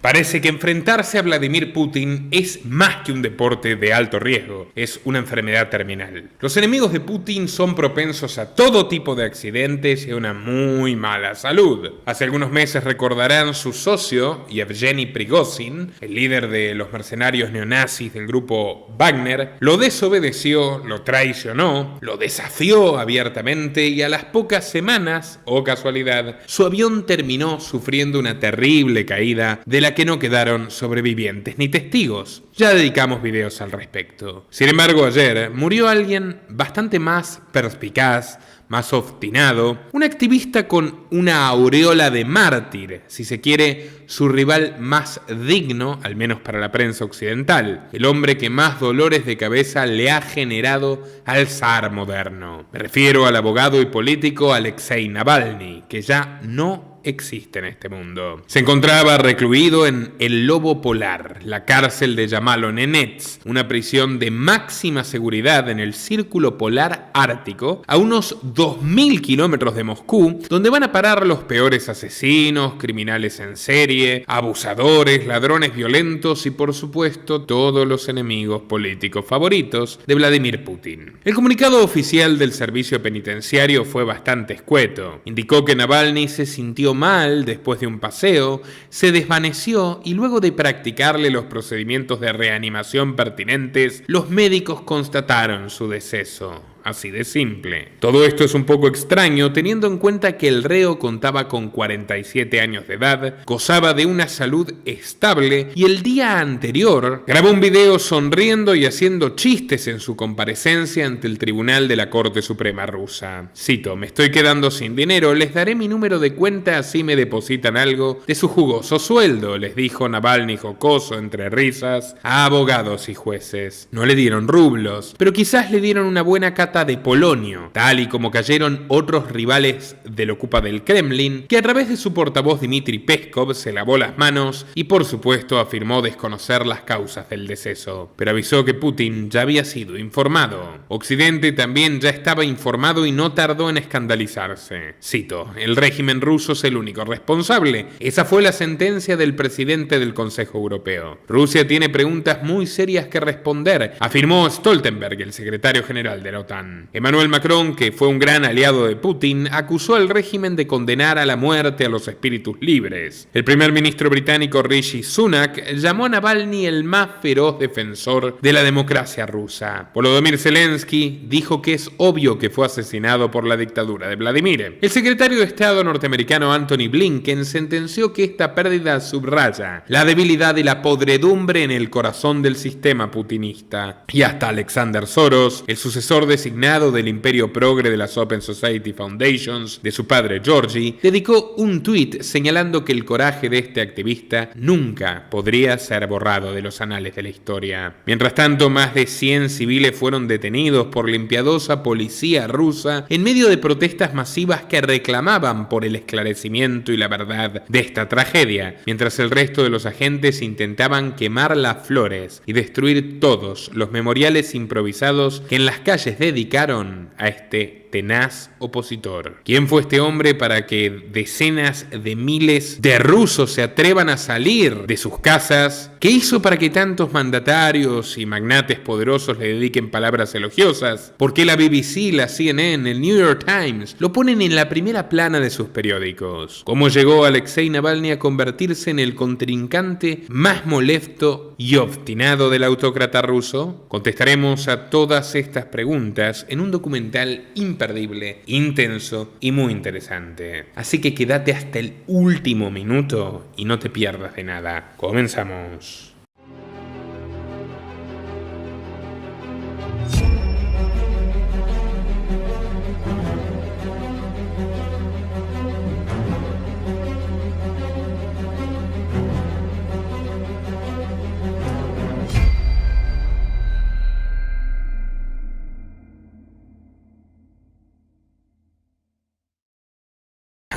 Parece que enfrentarse a Vladimir Putin es más que un deporte de alto riesgo, es una enfermedad terminal. Los enemigos de Putin son propensos a todo tipo de accidentes y a una muy mala salud. Hace algunos meses recordarán su socio, Yevgeny Prigozhin, el líder de los mercenarios neonazis del grupo Wagner, lo desobedeció, lo traicionó, lo desafió abiertamente y a las pocas semanas, oh casualidad, su avión terminó sufriendo una terrible caída de la que no quedaron sobrevivientes ni testigos. Ya dedicamos videos al respecto. Sin embargo, ayer murió alguien bastante más perspicaz, más obstinado, un activista con una aureola de mártir, si se quiere, su rival más digno, al menos para la prensa occidental, el hombre que más dolores de cabeza le ha generado al zar moderno. Me refiero al abogado y político Alexei Navalny, que ya no existe en este mundo. Se encontraba recluido en el Lobo Polar, la cárcel de Yamalo-Nenets, una prisión de máxima seguridad en el Círculo Polar Ártico, a unos 2000 kilómetros de Moscú, donde van a parar los peores asesinos, criminales en serie, abusadores, ladrones violentos y, por supuesto, todos los enemigos políticos favoritos de Vladimir Putin. El comunicado oficial del servicio penitenciario fue bastante escueto. Indicó que Navalny se sintió mal después de un paseo, se desvaneció y luego de practicarle los procedimientos de reanimación pertinentes, los médicos constataron su deceso. Así de simple. Todo esto es un poco extraño teniendo en cuenta que el reo contaba con 47 años de edad, gozaba de una salud estable y el día anterior grabó un video sonriendo y haciendo chistes en su comparecencia ante el Tribunal de la Corte Suprema rusa. Cito: "Me estoy quedando sin dinero, les daré mi número de cuenta así me depositan algo de su jugoso sueldo", les dijo Navalny jocoso entre risas a abogados y jueces. No le dieron rublos, pero quizás le dieron una buena cata de polonio, tal y como cayeron otros rivales del Ocupa del Kremlin, que a través de su portavoz Dmitry Peskov se lavó las manos y por supuesto afirmó desconocer las causas del deceso, pero avisó que Putin ya había sido informado. Occidente también ya estaba informado y no tardó en escandalizarse. Cito: "El régimen ruso es el único responsable. Esa fue la sentencia del presidente del Consejo Europeo. Rusia tiene preguntas muy serias que responder", afirmó Stoltenberg, el secretario general de la OTAN. Emmanuel Macron, que fue un gran aliado de Putin, acusó al régimen de condenar a la muerte a los espíritus libres. El primer ministro británico Rishi Sunak llamó a Navalny el más feroz defensor de la democracia rusa. Volodymyr Zelensky dijo que es obvio que fue asesinado por la dictadura de Vladimir. El secretario de Estado norteamericano Antony Blinken sentenció que esta pérdida subraya la debilidad y la podredumbre en el corazón del sistema putinista. Y hasta Alexander Soros, el sucesor designado del imperio progre de las Open Society Foundations de su padre Georgi, dedicó un tuit señalando que el coraje de este activista nunca podría ser borrado de los anales de la historia. Mientras tanto, más de 100 civiles fueron detenidos por la impiedosa policía rusa en medio de protestas masivas que reclamaban por el esclarecimiento y la verdad de esta tragedia, mientras el resto de los agentes intentaban quemar las flores y destruir todos los memoriales improvisados que en las calles dedicaron a este tenaz opositor. ¿Quién fue este hombre para que decenas de miles de rusos se atrevan a salir de sus casas? ¿Qué hizo para que tantos mandatarios y magnates poderosos le dediquen palabras elogiosas? ¿Por qué la BBC, la CNN, el New York Times lo ponen en la primera plana de sus periódicos? ¿Cómo llegó Alexei Navalny a convertirse en el contrincante más molesto y obstinado del autócrata ruso? Contestaremos a todas estas preguntas en un documental imperdible, intenso y muy interesante. Así que quédate hasta el último minuto y no te pierdas de nada. Comenzamos.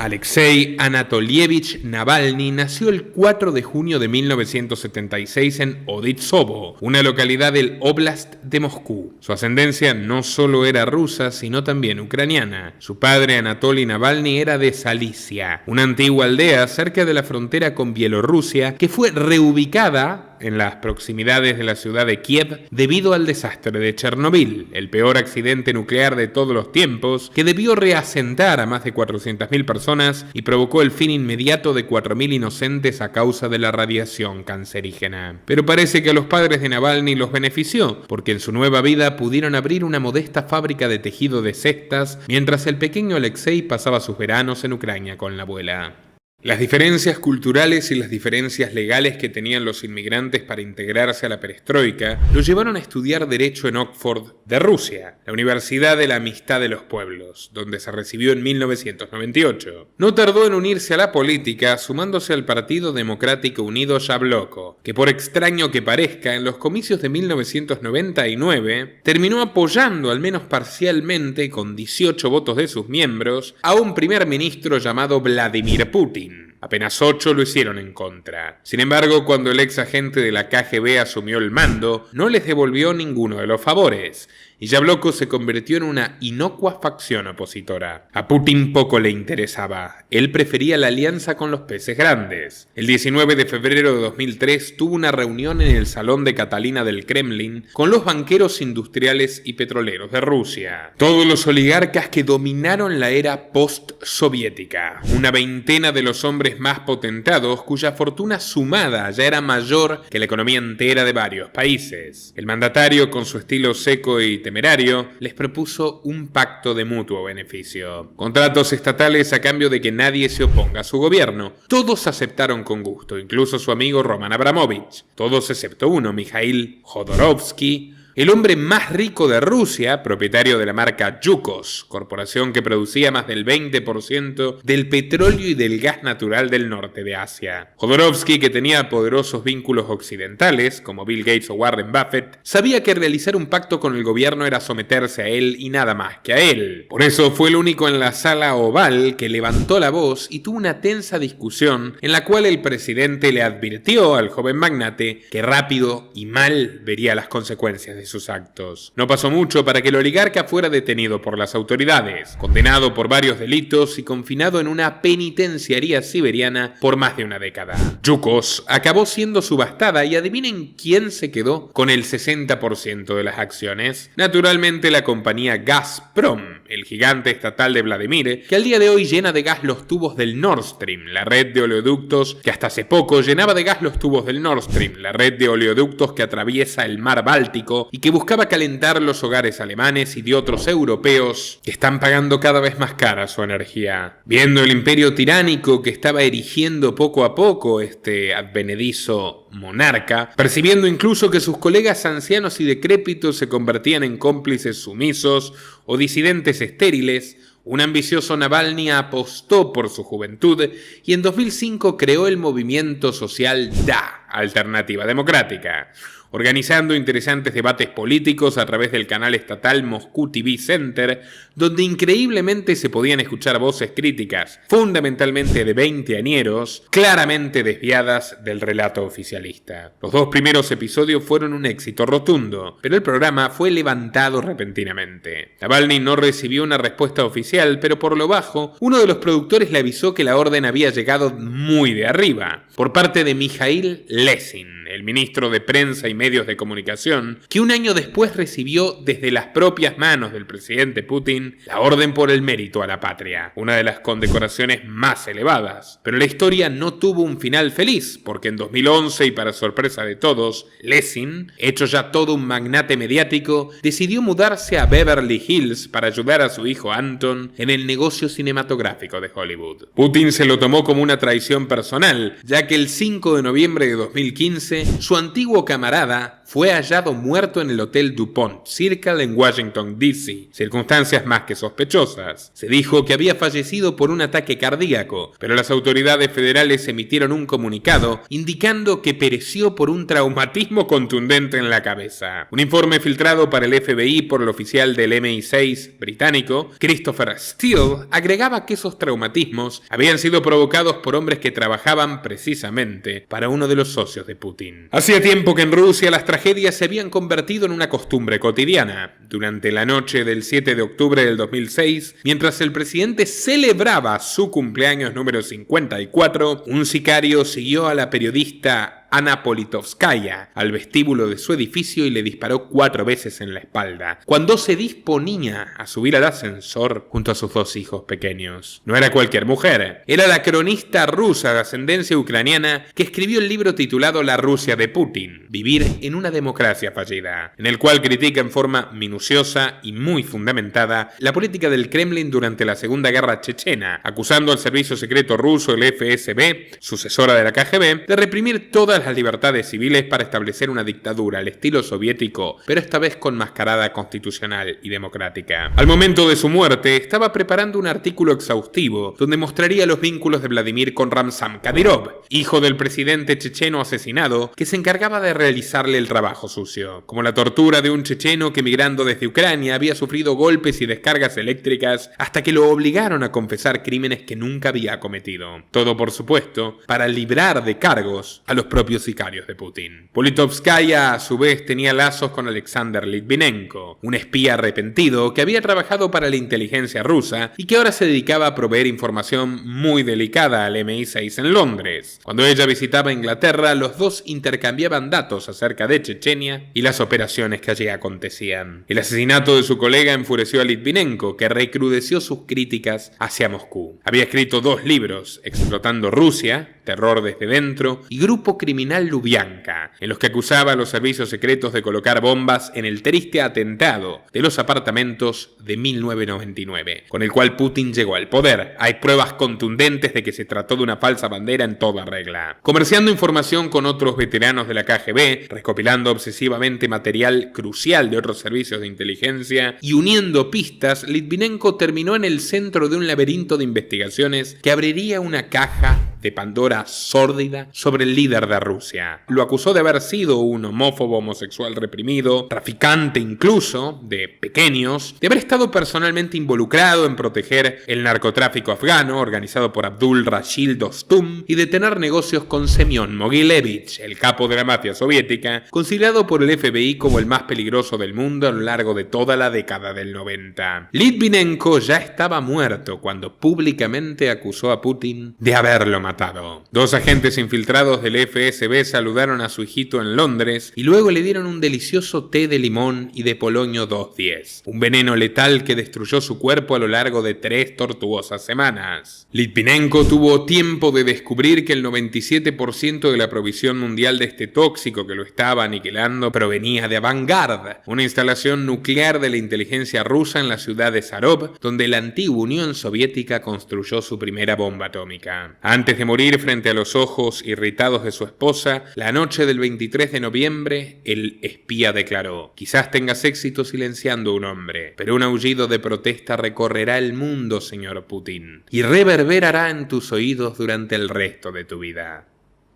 Alexei Anatolievich Navalny nació el 4 de junio de 1976 en Oditsovo, una localidad del Oblast de Moscú. Su ascendencia no solo era rusa, sino también ucraniana. Su padre, Anatoly Navalny, era de Salicia, una antigua aldea cerca de la frontera con Bielorrusia que fue reubicada en las proximidades de la ciudad de Kiev debido al desastre de Chernobyl, el peor accidente nuclear de todos los tiempos, que debió reasentar a más de 400.000 personas y provocó el fin inmediato de 4.000 inocentes a causa de la radiación cancerígena. Pero parece que a los padres de Navalny los benefició, porque en su nueva vida pudieron abrir una modesta fábrica de tejido de cestas, mientras el pequeño Alexei pasaba sus veranos en Ucrania con la abuela. Las diferencias culturales y las diferencias legales que tenían los inmigrantes para integrarse a la perestroika lo llevaron a estudiar Derecho en Oxford de Rusia, la Universidad de la Amistad de los Pueblos, donde se recibió en 1998. No tardó en unirse a la política, sumándose al Partido Democrático Unido Yabloko, que por extraño que parezca, en los comicios de 1999 terminó apoyando, al menos parcialmente, con 18 votos de sus miembros, a un primer ministro llamado Vladimir Putin. Apenas 8 lo hicieron en contra. Sin embargo, cuando el ex agente de la KGB asumió el mando, no les devolvió ninguno de los favores, y Yabloko se convirtió en una inocua facción opositora. A Putin poco le interesaba. Él prefería la alianza con los peces grandes. El 19 de febrero de 2003 tuvo una reunión en el Salón de Catalina del Kremlin con los banqueros industriales y petroleros de Rusia. Todos los oligarcas que dominaron la era post-soviética. Una veintena de los hombres más potentados cuya fortuna sumada ya era mayor que la economía entera de varios países. El mandatario, con su estilo seco y temerario, les propuso un pacto de mutuo beneficio. Contratos estatales a cambio de que nadie se oponga a su gobierno. Todos aceptaron con gusto, incluso su amigo Roman Abramovich. Todos excepto uno, Mikhail Jodorowsky, el hombre más rico de Rusia, propietario de la marca Yukos, corporación que producía más del 20% del petróleo y del gas natural del norte de Asia. Jodorowsky, que tenía poderosos vínculos occidentales, como Bill Gates o Warren Buffett, sabía que realizar un pacto con el gobierno era someterse a él y nada más que a él. Por eso fue el único en la sala oval que levantó la voz y tuvo una tensa discusión en la cual el presidente le advirtió al joven magnate que rápido y mal vería las consecuencias de sus actos. No pasó mucho para que el oligarca fuera detenido por las autoridades, condenado por varios delitos y confinado en una penitenciaría siberiana por más de una década. Yukos acabó siendo subastada y adivinen quién se quedó con el 60% de las acciones. Naturalmente la compañía Gazprom, el gigante estatal de Vladimir, que al día de hoy llena de gas los tubos del Nord Stream, la red de oleoductos que hasta hace poco llenaba de gas los tubos del Nord Stream, la red de oleoductos que atraviesa el mar Báltico y que buscaba calentar los hogares alemanes y de otros europeos que están pagando cada vez más cara su energía. Viendo el imperio tiránico que estaba erigiendo poco a poco este advenedizo monarca, percibiendo incluso que sus colegas ancianos y decrépitos se convertían en cómplices sumisos o disidentes estériles, un ambicioso Navalny apostó por su juventud y en 2005 creó el movimiento social DA, Alternativa Democrática, organizando interesantes debates políticos a través del canal estatal Moscú TV Center, donde increíblemente se podían escuchar voces críticas, fundamentalmente de veinteañeros, claramente desviadas del relato oficialista. Los 2 primeros episodios fueron un éxito rotundo, pero el programa fue levantado repentinamente. Navalny no recibió una respuesta oficial, pero por lo bajo, uno de los productores le avisó que la orden había llegado muy de arriba, por parte de Mikhail Lesin, el ministro de Prensa y Medios de Comunicación, que un año después recibió desde las propias manos del presidente Putin la Orden por el Mérito a la Patria, una de las condecoraciones más elevadas. Pero la historia no tuvo un final feliz, porque en 2011, y para sorpresa de todos, Lesin, hecho ya todo un magnate mediático, decidió mudarse a Beverly Hills para ayudar a su hijo Anton en el negocio cinematográfico de Hollywood. Putin se lo tomó como una traición personal, ya que el 5 de noviembre de 2015, su antiguo camarada fue hallado muerto en el Hotel DuPont Circle en Washington, D.C. Circunstancias más que sospechosas. Se dijo que había fallecido por un ataque cardíaco, pero las autoridades federales emitieron un comunicado indicando que pereció por un traumatismo contundente en la cabeza. Un informe filtrado para el FBI por el oficial del MI6 británico, Christopher Steele, agregaba que esos traumatismos habían sido provocados por hombres que trabajaban precisamente para uno de los socios de Putin. Hacía tiempo que en Rusia las tragedias se habían convertido en una costumbre cotidiana. Durante la noche del 7 de octubre del 2006, mientras el presidente celebraba su cumpleaños número 54, un sicario siguió a la periodista Ana Politovskaya al vestíbulo de su edificio y le disparó 4 veces en la espalda, cuando se disponía a subir al ascensor junto a sus 2 hijos pequeños. No era cualquier mujer, era la cronista rusa de ascendencia ucraniana que escribió el libro titulado La Rusia de Putin, Vivir en una democracia fallida, en el cual critica en forma minuciosa y muy fundamentada la política del Kremlin durante la Segunda Guerra Chechena, acusando al servicio secreto ruso, el FSB, sucesora de la KGB, de reprimir todas las libertades civiles para establecer una dictadura al estilo soviético, pero esta vez con mascarada constitucional y democrática. Al momento de su muerte, estaba preparando un artículo exhaustivo donde mostraría los vínculos de Vladimir con Ramzan Kadyrov, hijo del presidente checheno asesinado, que se encargaba de realizarle el trabajo sucio, como la tortura de un checheno que migrando desde Ucrania había sufrido golpes y descargas eléctricas hasta que lo obligaron a confesar crímenes que nunca había cometido. Todo, por supuesto, para librar de cargos a los propios sicarios de Putin. Politovskaya, a su vez, tenía lazos con Alexander Litvinenko, un espía arrepentido que había trabajado para la inteligencia rusa y que ahora se dedicaba a proveer información muy delicada al MI6 en Londres. Cuando ella visitaba Inglaterra, los dos intercambiaban datos acerca de Chechenia y las operaciones que allí acontecían. El asesinato de su colega enfureció a Litvinenko, que recrudeció sus críticas hacia Moscú. Había escrito 2 libros, Explotando Rusia, Terror desde dentro, y Grupo Criminal Lubyanka, en los que acusaba a los servicios secretos de colocar bombas en el triste atentado de los apartamentos de 1999, con el cual Putin llegó al poder. Hay pruebas contundentes de que se trató de una falsa bandera en toda regla. Comerciando información con otros veteranos de la KGB, recopilando obsesivamente material crucial de otros servicios de inteligencia y uniendo pistas, Litvinenko terminó en el centro de un laberinto de investigaciones que abriría una caja de Pandora sórdida sobre el líder de Rusia. Lo acusó de haber sido un homófobo homosexual reprimido, traficante incluso de pequeños, de haber estado personalmente involucrado en proteger el narcotráfico afgano organizado por Abdul Rashid Dostum y de tener negocios con Semyon Mogilevich, el capo de la mafia soviética, considerado por el FBI como el más peligroso del mundo a lo largo de toda la década del 90. Litvinenko ya estaba muerto cuando públicamente acusó a Putin de haberlo matado. 2 agentes infiltrados del FSB saludaron a su hijito en Londres y luego le dieron un delicioso té de limón y de polonio 210, un veneno letal que destruyó su cuerpo a lo largo de 3 tortuosas semanas. Litvinenko tuvo tiempo de descubrir que el 97% de la provisión mundial de este tóxico que lo estaba aniquilando provenía de Avangard, una instalación nuclear de la inteligencia rusa en la ciudad de Sarov, donde la antigua Unión Soviética construyó su primera bomba atómica. Antes de morir frente a los ojos irritados de su esposa, la noche del 23 de noviembre, el espía declaró: «Quizás tengas éxito silenciando a un hombre, pero un aullido de protesta recorrerá el mundo, señor Putin, y reverberará en tus oídos durante el resto de tu vida.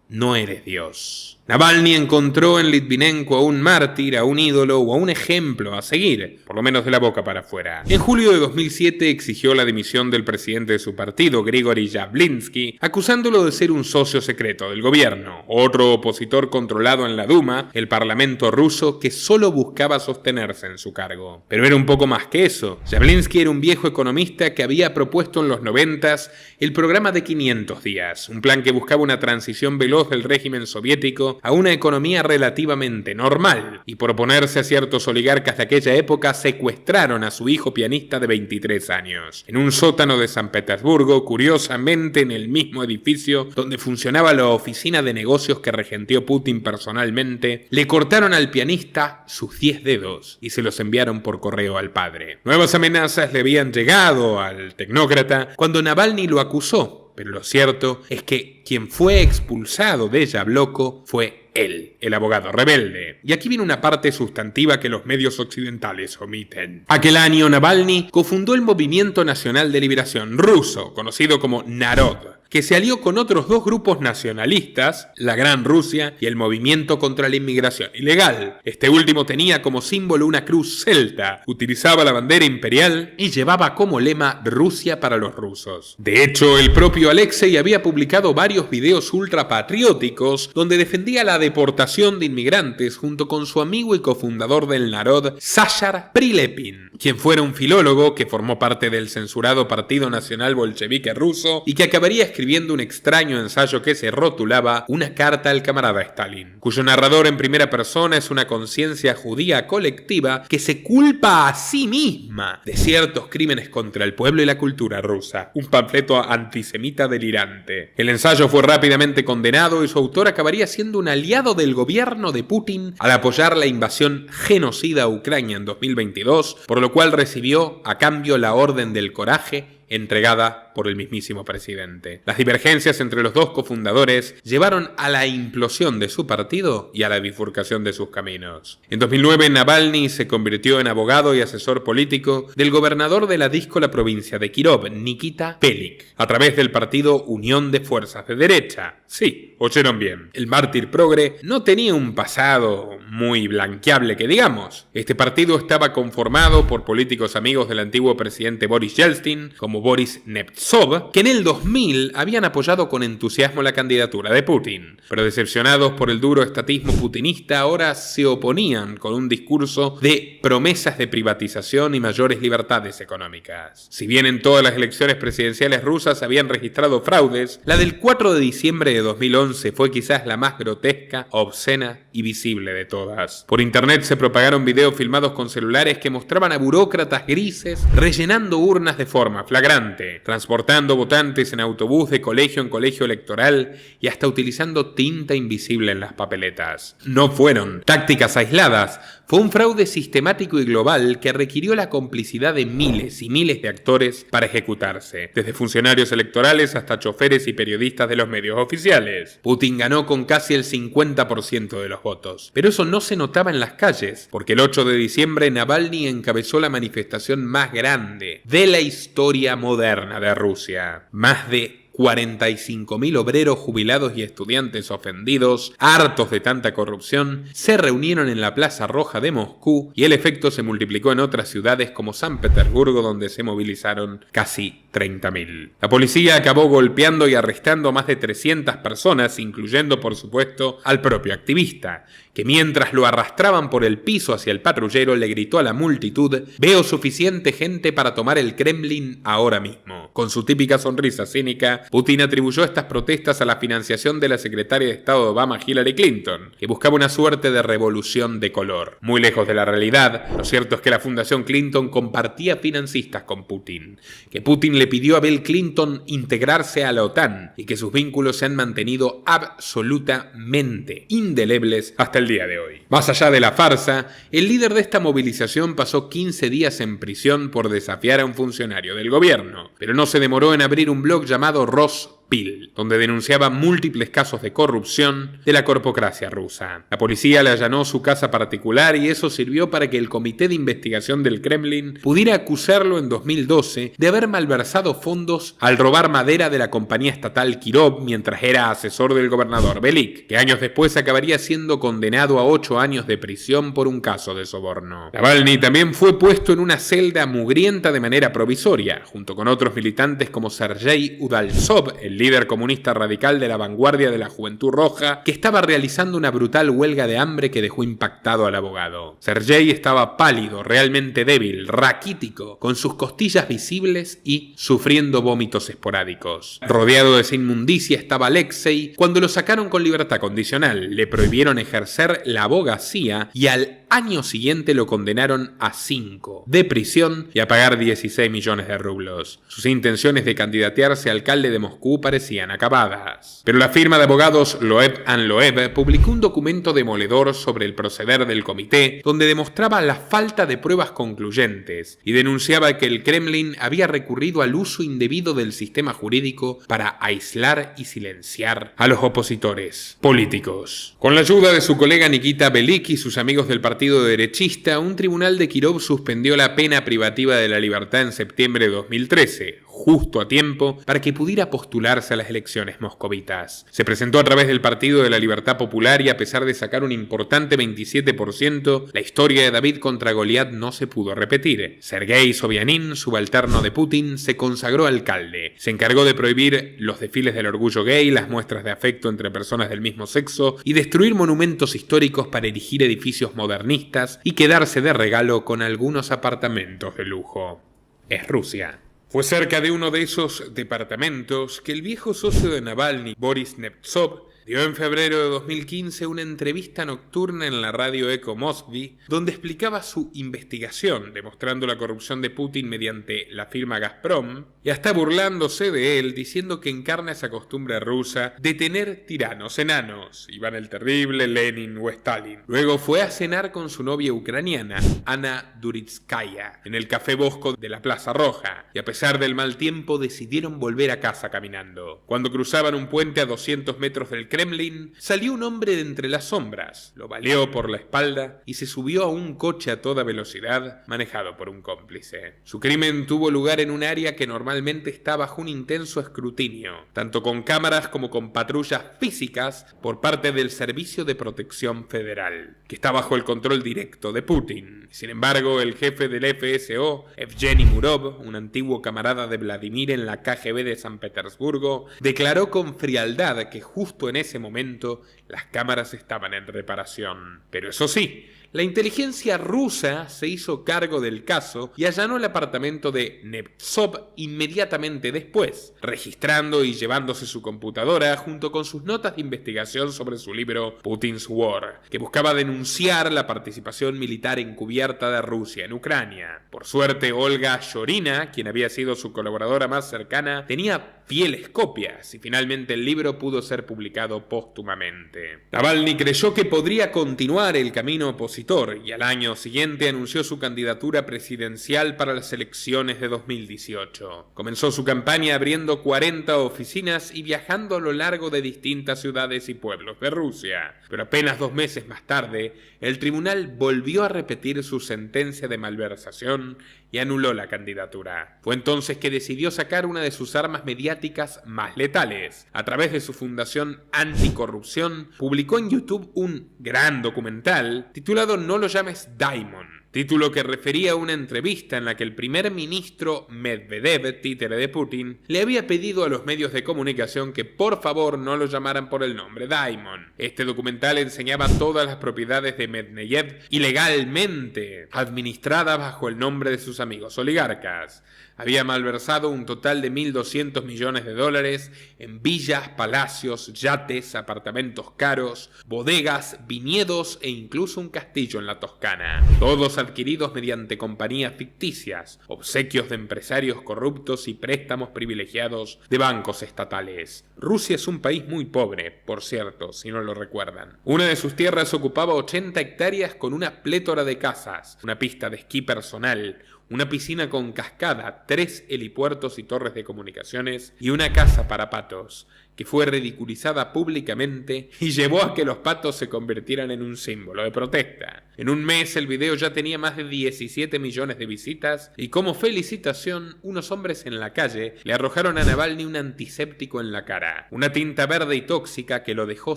No eres Dios». Navalny encontró en Litvinenko a un mártir, a un ídolo o a un ejemplo a seguir, por lo menos de la boca para afuera. En julio de 2007 exigió la dimisión del presidente de su partido, Grigory Yavlinsky, acusándolo de ser un socio secreto del gobierno, otro opositor controlado en la Duma, el parlamento ruso, que solo buscaba sostenerse en su cargo. Pero era un poco más que eso. Yavlinsky era un viejo economista que había propuesto en los 90s el programa de 500 días, un plan que buscaba una transición veloz del régimen soviético a una economía relativamente normal, y por oponerse a ciertos oligarcas de aquella época secuestraron a su hijo pianista de 23 años. En un sótano de San Petersburgo, curiosamente en el mismo edificio donde funcionaba la oficina de negocios que regenteó Putin personalmente, le cortaron al pianista sus 10 dedos y se los enviaron por correo al padre. Nuevas amenazas le habían llegado al tecnócrata cuando Navalny lo acusó, pero lo cierto es que quien fue expulsado de Yabloko fue él, el abogado rebelde. Y aquí viene una parte sustantiva que los medios occidentales omiten. Aquel año Navalny cofundó el Movimiento Nacional de Liberación ruso, conocido como Narod, que se alió con otros dos grupos nacionalistas, la Gran Rusia y el Movimiento contra la Inmigración Ilegal. Este último tenía como símbolo una cruz celta, utilizaba la bandera imperial y llevaba como lema Rusia para los rusos. De hecho, el propio Alexei había publicado varios videos ultrapatrióticos donde defendía la deportación de inmigrantes junto con su amigo y cofundador del Narod, Sashar Prilepin, quien fuera un filólogo que formó parte del censurado Partido Nacional Bolchevique ruso y que acabaría escribiendo un extraño ensayo que se rotulaba Una carta al camarada Stalin, cuyo narrador en primera persona es una conciencia judía colectiva que se culpa a sí misma de ciertos crímenes contra el pueblo y la cultura rusa. Un panfleto antisemita delirante. El ensayo fue rápidamente condenado y su autor acabaría siendo un aliado del gobierno de Putin al apoyar la invasión genocida a Ucrania en 2022, por lo cual recibió a cambio la Orden del Coraje entregada por el mismísimo presidente. Las divergencias entre los dos cofundadores llevaron a la implosión de su partido y a la bifurcación de sus caminos. En 2009, Navalny se convirtió en abogado y asesor político del gobernador de la díscola provincia de Kirov, Nikita Pelik, a través del partido Unión de Fuerzas de Derecha. Sí, oyeron bien. El mártir progre no tenía un pasado muy blanqueable que digamos. Este partido estaba conformado por políticos amigos del antiguo presidente Boris Yeltsin, como Boris Nemtsov, que en el 2000 habían apoyado con entusiasmo la candidatura de Putin, pero decepcionados por el duro estatismo putinista ahora se oponían con un discurso de promesas de privatización y mayores libertades económicas. Si bien en todas las elecciones presidenciales rusas habían registrado fraudes, la del 4 de diciembre de 2011 fue quizás la más grotesca, obscena y visible de todas. Por internet se propagaron videos filmados con celulares que mostraban a burócratas grises rellenando urnas de forma flagrante, transportando votantes en autobús de colegio en colegio electoral y hasta utilizando tinta invisible en las papeletas. No fueron tácticas aisladas, fue un fraude sistemático y global que requirió la complicidad de miles y miles de actores para ejecutarse, desde funcionarios electorales hasta choferes y periodistas de los medios oficiales. Putin ganó con casi el 50% de los votos, pero eso no se notaba en las calles, porque el 8 de diciembre Navalny encabezó la manifestación más grande de la historia moderna de Rusia. Más de 45.000 obreros jubilados y estudiantes ofendidos, hartos de tanta corrupción, se reunieron en la Plaza Roja de Moscú y el efecto se multiplicó en otras ciudades como San Petersburgo, donde se movilizaron casi 30.000. La policía acabó golpeando y arrestando a más de 300 personas, incluyendo por supuesto al propio activista, que mientras lo arrastraban por el piso hacia el patrullero le gritó a la multitud: «Veo suficiente gente para tomar el Kremlin ahora mismo». Con su típica sonrisa cínica, Putin atribuyó estas protestas a la financiación de la secretaria de Estado de Obama, Hillary Clinton, que buscaba una suerte de revolución de color. Muy lejos de la realidad, lo cierto es que la Fundación Clinton compartía financistas con Putin, que Putin le pidió a Bill Clinton integrarse a la OTAN y que sus vínculos se han mantenido absolutamente indelebles hasta el día de hoy. Más allá de la farsa, el líder de esta movilización pasó 15 días en prisión por desafiar a un funcionario del gobierno, pero no se demoró en abrir un blog llamado Rospil, donde denunciaba múltiples casos de corrupción de la corpocracia rusa. La policía le allanó su casa particular y eso sirvió para que el Comité de Investigación del Kremlin pudiera acusarlo en 2012 de haber malversado fondos al robar madera de la compañía estatal Kirov mientras era asesor del gobernador Velik, que años después acabaría siendo condenado a 8 años de prisión por un caso de soborno. Navalny también fue puesto en una celda mugrienta de manera provisoria, junto con otros militantes como Sergei Udaltsov, el líder comunista radical de la vanguardia de la Juventud Roja, que estaba realizando una brutal huelga de hambre que dejó impactado al abogado. Sergei estaba pálido, realmente débil, raquítico, con sus costillas visibles y sufriendo vómitos esporádicos. Rodeado de esa inmundicia estaba Alexei cuando lo sacaron con libertad condicional, le prohibieron ejercer la abogacía y al año siguiente lo condenaron a 5 de prisión y a pagar 16 millones de rublos. Sus intenciones de candidatearse a alcalde de Moscú parecían acabadas. Pero la firma de abogados Loeb & Loeb publicó un documento demoledor sobre el proceder del comité, donde demostraba la falta de pruebas concluyentes y denunciaba que el Kremlin había recurrido al uso indebido del sistema jurídico para aislar y silenciar a los opositores políticos. Con la ayuda de su colega Nikita Belik y sus amigos del partido derechista, un tribunal de Kirov suspendió la pena privativa de la libertad en septiembre de 2013, justo a tiempo para que pudiera postularse a las elecciones moscovitas. Se presentó a través del Partido de la Libertad Popular y a pesar de sacar un importante 27%, la historia de David contra Goliat no se pudo repetir. Sergei Sobyanin, subalterno de Putin, se consagró alcalde. Se encargó de prohibir los desfiles del orgullo gay, las muestras de afecto entre personas del mismo sexo y destruir monumentos históricos para erigir edificios modernistas y quedarse de regalo con algunos apartamentos de lujo. Es Rusia. Fue cerca de uno de esos departamentos que el viejo socio de Navalny, Boris Nemtsov, dio en febrero de 2015 una entrevista nocturna en la radio Eco Moskvi, donde explicaba su investigación, demostrando la corrupción de Putin mediante la firma Gazprom, y hasta burlándose de él, diciendo que encarna esa costumbre rusa de tener tiranos enanos, Iván el Terrible, Lenin o Stalin. Luego fue a cenar con su novia ucraniana, Ana Duritskaya, en el Café Bosco de la Plaza Roja, y a pesar del mal tiempo decidieron volver a casa caminando. Cuando cruzaban un puente a 200 metros del Kremlin, salió un hombre de entre las sombras, lo baleó por la espalda y se subió a un coche a toda velocidad manejado por un cómplice. Su crimen tuvo lugar en un área que normalmente está bajo un intenso escrutinio, tanto con cámaras como con patrullas físicas por parte del Servicio de Protección Federal, que está bajo el control directo de Putin. Sin embargo, el jefe del FSO, Evgeny Murov, un antiguo camarada de Vladimir en la KGB de San Petersburgo, declaró con frialdad que justo en ese momento las cámaras estaban en reparación. Pero eso sí, la inteligencia rusa se hizo cargo del caso y allanó el apartamento de Nemtsov inmediatamente después, registrando y llevándose su computadora junto con sus notas de investigación sobre su libro Putin's War, que buscaba denunciar la participación militar encubierta de Rusia en Ucrania. Por suerte, Olga Shorina, quien había sido su colaboradora más cercana, tenía fieles copias y finalmente el libro pudo ser publicado póstumamente. Navalny creyó que podría continuar el camino opositor y al año siguiente anunció su candidatura presidencial para las elecciones de 2018. Comenzó su campaña abriendo 40 oficinas y viajando a lo largo de distintas ciudades y pueblos de Rusia. Pero apenas 2 meses más tarde, el tribunal volvió a repetir su sentencia de malversación y anuló la candidatura. Fue entonces que decidió sacar una de sus armas mediáticas más letales. A través de su fundación anticorrupción, publicó en YouTube un gran documental titulado No lo llames Daimon, título que refería a una entrevista en la que el primer ministro Medvedev, títere de Putin, le había pedido a los medios de comunicación que por favor no lo llamaran por el nombre Daimon. Este documental enseñaba todas las propiedades de Medvedev ilegalmente administradas bajo el nombre de sus amigos oligarcas. Había malversado un total de $1.200 millones en villas, palacios, yates, apartamentos caros, bodegas, viñedos e incluso un castillo en la Toscana. Todos adquiridos mediante compañías ficticias, obsequios de empresarios corruptos y préstamos privilegiados de bancos estatales. Rusia es un país muy pobre, por cierto, si no lo recuerdan. Una de sus tierras ocupaba 80 hectáreas con una plétora de casas, una pista de esquí personal, una piscina con cascada, 3 helipuertos y torres de comunicaciones y una casa para patos, que fue ridiculizada públicamente y llevó a que los patos se convirtieran en un símbolo de protesta. En un mes el video ya tenía más de 17 millones de visitas y como felicitación, unos hombres en la calle le arrojaron a Navalny un antiséptico en la cara, una tinta verde y tóxica que lo dejó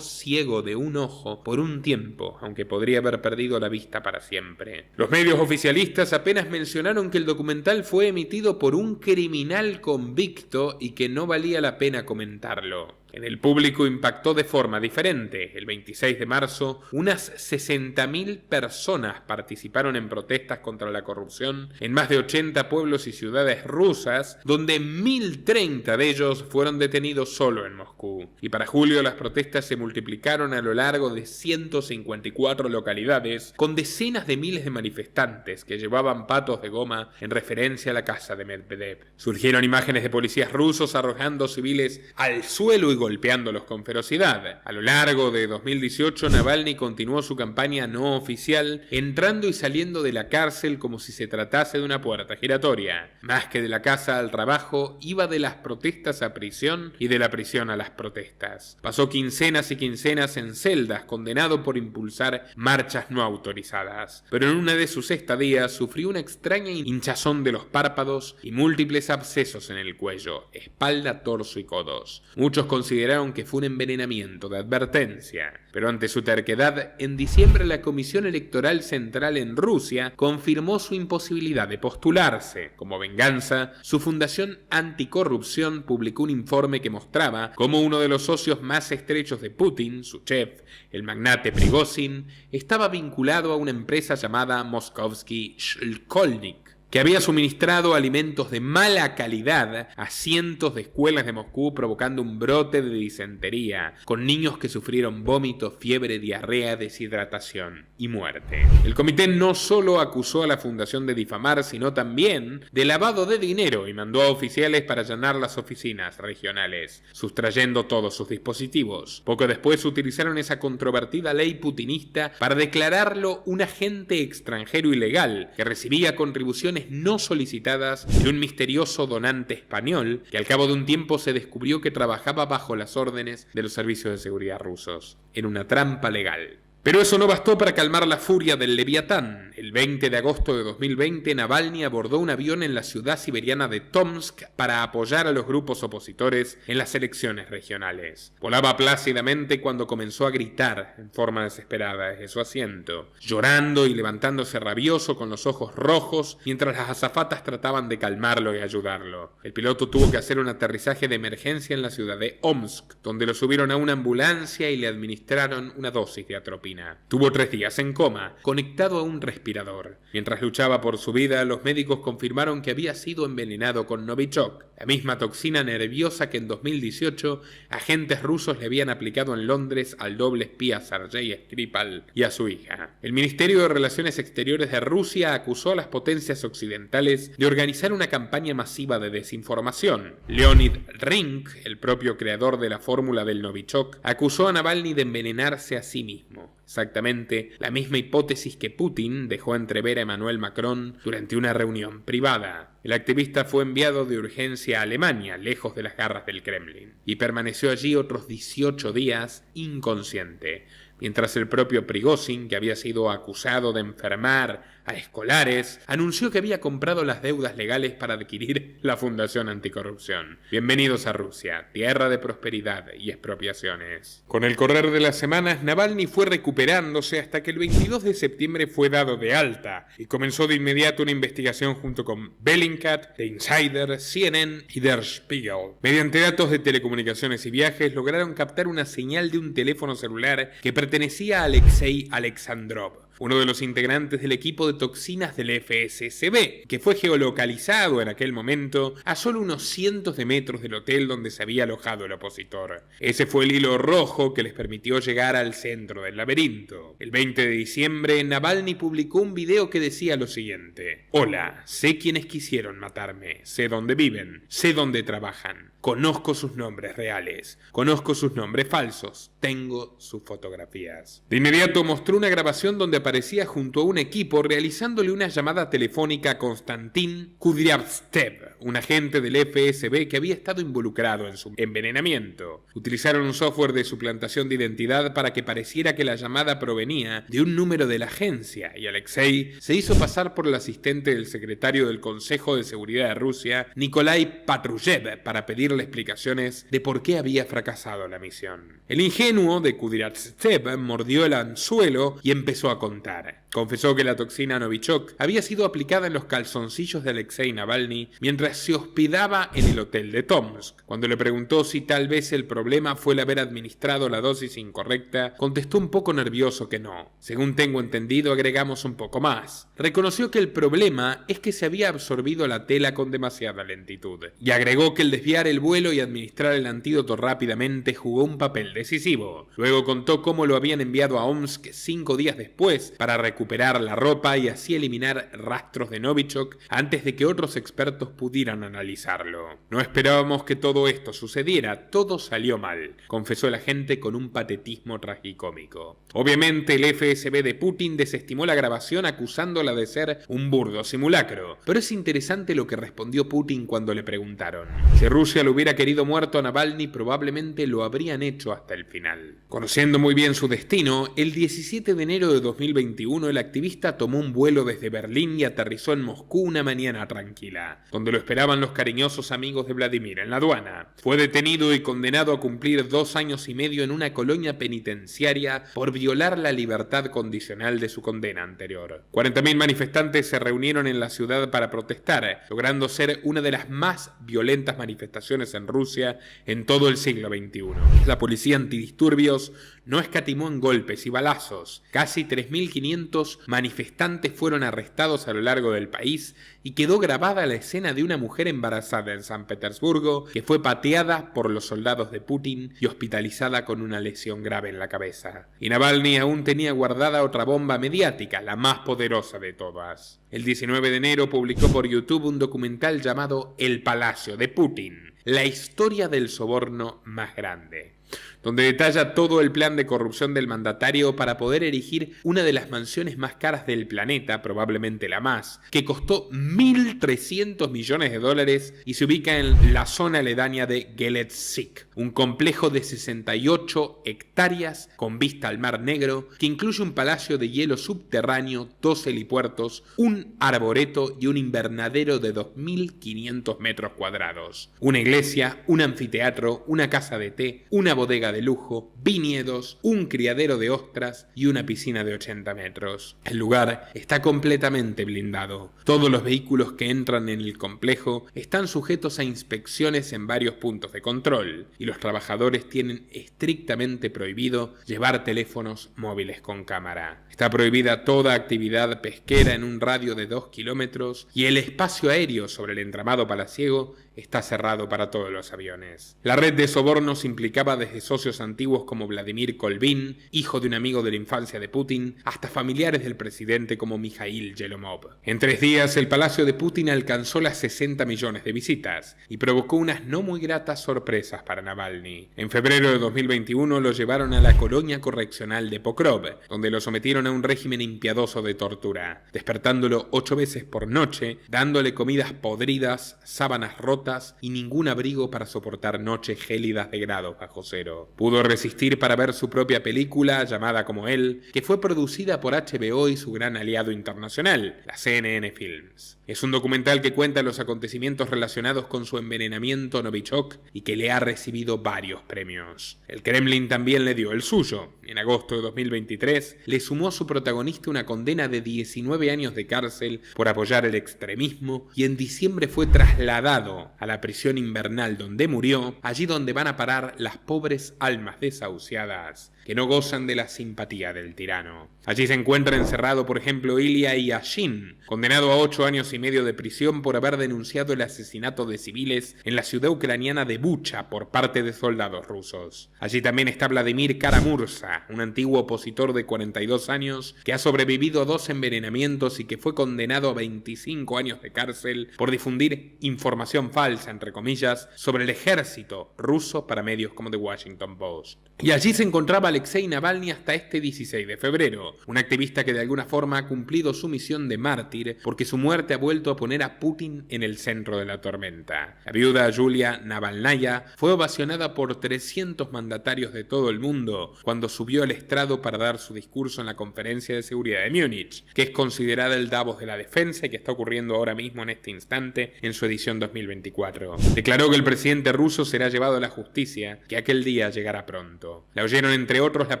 ciego de un ojo por un tiempo, aunque podría haber perdido la vista para siempre. Los medios oficialistas apenas mencionaron que el documental fue emitido por un criminal convicto y que no valía la pena comentarlo. En el público impactó de forma diferente. El 26 de marzo, unas 60.000 personas participaron en protestas contra la corrupción en más de 80 pueblos y ciudades rusas, donde 1.030 de ellos fueron detenidos solo en Moscú. Y para julio las protestas se multiplicaron a lo largo de 154 localidades, con decenas de miles de manifestantes que llevaban patos de goma en referencia a la casa de Medvedev. Surgieron imágenes de policías rusos arrojando civiles al suelo y golpeándolos con ferocidad. A lo largo de 2018, Navalny continuó su campaña no oficial, entrando y saliendo de la cárcel como si se tratase de una puerta giratoria. Más que de la casa al trabajo, iba de las protestas a prisión y de la prisión a las protestas. Pasó quincenas y quincenas en celdas, condenado por impulsar marchas no autorizadas. Pero en una de sus estadías sufrió una extraña hinchazón de los párpados y múltiples abscesos en el cuello, espalda, torso y codos. Muchos consideraron que fue un envenenamiento de advertencia, pero ante su terquedad, en diciembre la Comisión Electoral Central en Rusia confirmó su imposibilidad de postularse. Como venganza, su Fundación Anticorrupción publicó un informe que mostraba cómo uno de los socios más estrechos de Putin, su chef, el magnate Prigozhin, estaba vinculado a una empresa llamada Moskovsky Shkolnik, que había suministrado alimentos de mala calidad a cientos de escuelas de Moscú, provocando un brote de disentería, con niños que sufrieron vómitos, fiebre, diarrea, deshidratación y muerte. El comité no solo acusó a la fundación de difamar, sino también de lavado de dinero y mandó a oficiales para allanar las oficinas regionales, sustrayendo todos sus dispositivos. Poco después utilizaron esa controvertida ley putinista para declararlo un agente extranjero ilegal que recibía contribuciones no solicitadas de un misterioso donante español que al cabo de un tiempo se descubrió que trabajaba bajo las órdenes de los servicios de seguridad rusos, en una trampa legal. Pero eso no bastó para calmar la furia del Leviatán. El 20 de agosto de 2020, Navalny abordó un avión en la ciudad siberiana de Tomsk para apoyar a los grupos opositores en las elecciones regionales. Volaba plácidamente cuando comenzó a gritar en forma desesperada desde su asiento, llorando y levantándose rabioso con los ojos rojos, mientras las azafatas trataban de calmarlo y ayudarlo. El piloto tuvo que hacer un aterrizaje de emergencia en la ciudad de Omsk, donde lo subieron a una ambulancia y le administraron una dosis de atropina. Tuvo 3 días en coma, conectado a un respirador. Mientras luchaba por su vida, los médicos confirmaron que había sido envenenado con Novichok, la misma toxina nerviosa que en 2018 agentes rusos le habían aplicado en Londres al doble espía Sergei Skripal y a su hija. El Ministerio de Relaciones Exteriores de Rusia acusó a las potencias occidentales de organizar una campaña masiva de desinformación. Leonid Rink, el propio creador de la fórmula del Novichok, acusó a Navalny de envenenarse a sí mismo. Exactamente la misma hipótesis que Putin dejó entrever a Emmanuel Macron durante una reunión privada. El activista fue enviado de urgencia a Alemania, lejos de las garras del Kremlin, y permaneció allí otros 18 días inconsciente, mientras el propio Prigozhin, que había sido acusado de enfermar a escolares, anunció que había comprado las deudas legales para adquirir la Fundación Anticorrupción. Bienvenidos a Rusia, tierra de prosperidad y expropiaciones. Con el correr de las semanas, Navalny fue recuperándose hasta que el 22 de septiembre fue dado de alta y comenzó de inmediato una investigación junto con Bellingcat, The Insider, CNN y Der Spiegel. Mediante datos de telecomunicaciones y viajes, lograron captar una señal de un teléfono celular que pertenecía a Alexei Alexandrov, uno de los integrantes del equipo de toxinas del FSB, que fue geolocalizado en aquel momento a solo unos cientos de metros del hotel donde se había alojado el opositor. Ese fue el hilo rojo que les permitió llegar al centro del laberinto. El 20 de diciembre, Navalny publicó un video que decía lo siguiente: Hola, sé quiénes quisieron matarme, sé dónde viven, sé dónde trabajan, conozco sus nombres reales, conozco sus nombres falsos, tengo sus fotografías. De inmediato mostró una grabación donde aparecía junto a un equipo realizándole una llamada telefónica a Konstantin Kudryavtsev, un agente del FSB que había estado involucrado en su envenenamiento. Utilizaron un software de suplantación de identidad para que pareciera que la llamada provenía de un número de la agencia, y Alexei se hizo pasar por el asistente del secretario del Consejo de Seguridad de Rusia, Nikolai Patrushev, para pedir pedirle explicaciones de por qué había fracasado la misión. El ingenuo de Kudryavtsev mordió el anzuelo y empezó a contar. Confesó que la toxina Novichok había sido aplicada en los calzoncillos de Alexei Navalny mientras se hospedaba en el hotel de Tomsk. Cuando le preguntó si tal vez el problema fue el haber administrado la dosis incorrecta, contestó un poco nervioso que no. Según tengo entendido, agregamos un poco más. Reconoció que el problema es que se había absorbido la tela con demasiada lentitud. Y agregó que el desviar el vuelo y administrar el antídoto rápidamente jugó un papel decisivo. Luego contó cómo lo habían enviado a Omsk 5 días después para recuperar la ropa y así eliminar rastros de Novichok antes de que otros expertos pudieran analizarlo. No esperábamos que todo esto sucediera, todo salió mal, confesó el agente con un patetismo tragicómico. Obviamente el FSB de Putin desestimó la grabación acusándola de ser un burdo simulacro, pero es interesante lo que respondió Putin cuando le preguntaron. Si Rusia lo hubiera querido muerto a Navalny, probablemente lo habrían hecho hasta el final. Conociendo muy bien su destino, el 17 de enero de 2021 el activista tomó un vuelo desde Berlín y aterrizó en Moscú una mañana tranquila, donde lo esperaban los cariñosos amigos de Vladimir en la aduana. Fue detenido y condenado a cumplir 2 años y medio en una colonia penitenciaria por violar la libertad condicional de su condena anterior. 40.000 manifestantes se reunieron en la ciudad para protestar, logrando ser una de las más violentas manifestaciones en Rusia en todo el siglo XXI. La policía antidisturbios no escatimó en golpes y balazos. Casi 3.500 manifestantes fueron arrestados a lo largo del país y quedó grabada la escena de una mujer embarazada en San Petersburgo que fue pateada por los soldados de Putin y hospitalizada con una lesión grave en la cabeza. Y Navalny aún tenía guardada otra bomba mediática, la más poderosa de todas. El 19 de enero publicó por YouTube un documental llamado El Palacio de Putin, la historia del soborno más grande, donde detalla todo el plan de corrupción del mandatario para poder erigir una de las mansiones más caras del planeta, probablemente la más, que costó $1.300 millones y se ubica en la zona aledaña de Geletsik, un complejo de 68 hectáreas con vista al Mar Negro, que incluye un palacio de hielo subterráneo, 2 helipuertos, un arboreto y un invernadero de 2.500 metros cuadrados, una iglesia, un anfiteatro, una casa de té, una bodega de lujo, viñedos, un criadero de ostras y una piscina de 80 metros. El lugar está completamente blindado. Todos los vehículos que entran en el complejo están sujetos a inspecciones en varios puntos de control y los trabajadores tienen estrictamente prohibido llevar teléfonos móviles con cámara. Está prohibida toda actividad pesquera en un radio de 2 kilómetros y el espacio aéreo sobre el entramado palaciego está cerrado para todos los aviones. La red de sobornos implicaba desde socios antiguos como Vladimir Kolbin, hijo de un amigo de la infancia de Putin, hasta familiares del presidente como Mikhail Yelomov. En 3 días, el palacio de Putin alcanzó las 60 millones de visitas y provocó unas no muy gratas sorpresas para Navalny. En febrero de 2021 lo llevaron a la colonia correccional de Pokrov, donde lo sometieron a un régimen impiadoso de tortura, despertándolo 8 veces por noche, dándole comidas podridas, sábanas rotas y ningún abrigo para soportar noches gélidas de grados bajo cero. Pudo resistir para ver su propia película, llamada como él, que fue producida por HBO y su gran aliado internacional, la CNN Films. Es un documental que cuenta los acontecimientos relacionados con su envenenamiento Novichok y que le ha recibido varios premios. El Kremlin también le dio el suyo. En agosto de 2023 le sumó a su protagonista una condena de 19 años de cárcel por apoyar el extremismo y en diciembre fue trasladado a la prisión invernal donde murió, allí donde van a parar las pobres almas desahuciadas que no gozan de la simpatía del tirano. Allí se encuentra encerrado, por ejemplo, Ilya Yashin, condenado a 8 años y medio de prisión por haber denunciado el asesinato de civiles en la ciudad ucraniana de Bucha por parte de soldados rusos. Allí también está Vladimir Kara-Murza, un antiguo opositor de 42 años que ha sobrevivido a 2 envenenamientos y que fue condenado a 25 años de cárcel por difundir información falsa, entre comillas, sobre el ejército ruso para medios como The Washington Post. Y allí se encontraba Alexei Navalny hasta este 16 de febrero, un activista que de alguna forma ha cumplido su misión de mártir porque su muerte ha vuelto a poner a Putin en el centro de la tormenta. La viuda Yulia Navalnaya fue ovacionada por 300 mandatarios de todo el mundo cuando subió al estrado para dar su discurso en la Conferencia de Seguridad de Múnich, que es considerada el Davos de la defensa y que está ocurriendo ahora mismo en este instante en su edición 2024. Declaró que el presidente ruso será llevado a la justicia, que aquel día llegará pronto. La oyeron entre otros la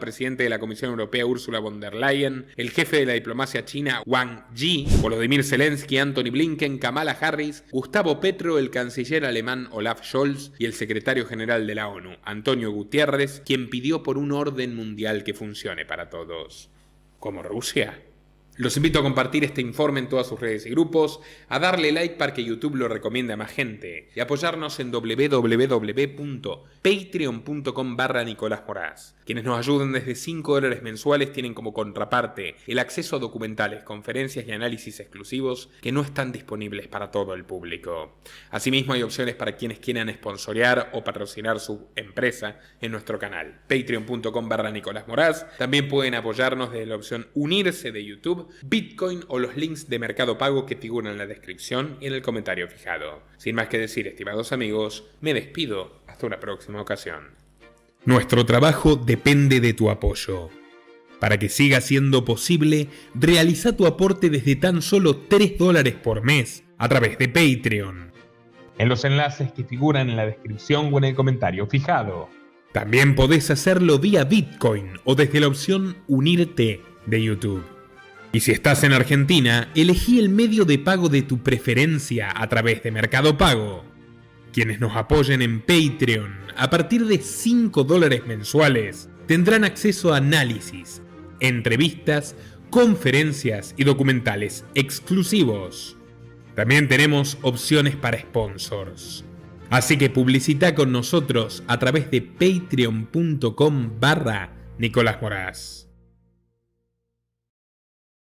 presidenta de la Comisión Europea Ursula von der Leyen, el jefe de la diplomacia china Wang Yi, Volodymyr Zelensky, Antony Blinken, Kamala Harris, Gustavo Petro, el canciller alemán Olaf Scholz y el secretario general de la ONU, Antonio Guterres, quien pidió por un orden mundial que funcione para todos. ¿Como Rusia? Los invito a compartir este informe en todas sus redes y grupos, a darle like para que YouTube lo recomiende a más gente y apoyarnos en www.patreon.com/Nicolás Moraz. Quienes nos ayuden desde $5 mensuales tienen como contraparte el acceso a documentales, conferencias y análisis exclusivos que no están disponibles para todo el público. Asimismo hay opciones para quienes quieran sponsorear o patrocinar su empresa en nuestro canal. Patreon.com/Nicolás Moraz. También pueden apoyarnos desde la opción unirse de YouTube, Bitcoin o los links de Mercado Pago que figuran en la descripción y en el comentario fijado. Sin más que decir, estimados amigos, me despido hasta una próxima ocasión. Nuestro trabajo depende de tu apoyo. Para que siga siendo posible, realiza tu aporte desde tan solo $3 por mes a través de Patreon, en los enlaces que figuran en la descripción o en el comentario fijado. También podés hacerlo vía Bitcoin o desde la opción Unirte de YouTube. Y si estás en Argentina, elegí el medio de pago de tu preferencia a través de Mercado Pago. Quienes nos apoyen en Patreon a partir de $5 mensuales tendrán acceso a análisis, entrevistas, conferencias y documentales exclusivos. También tenemos opciones para sponsors. Así que publicita con nosotros a través de patreon.com/Nicolás Moraz.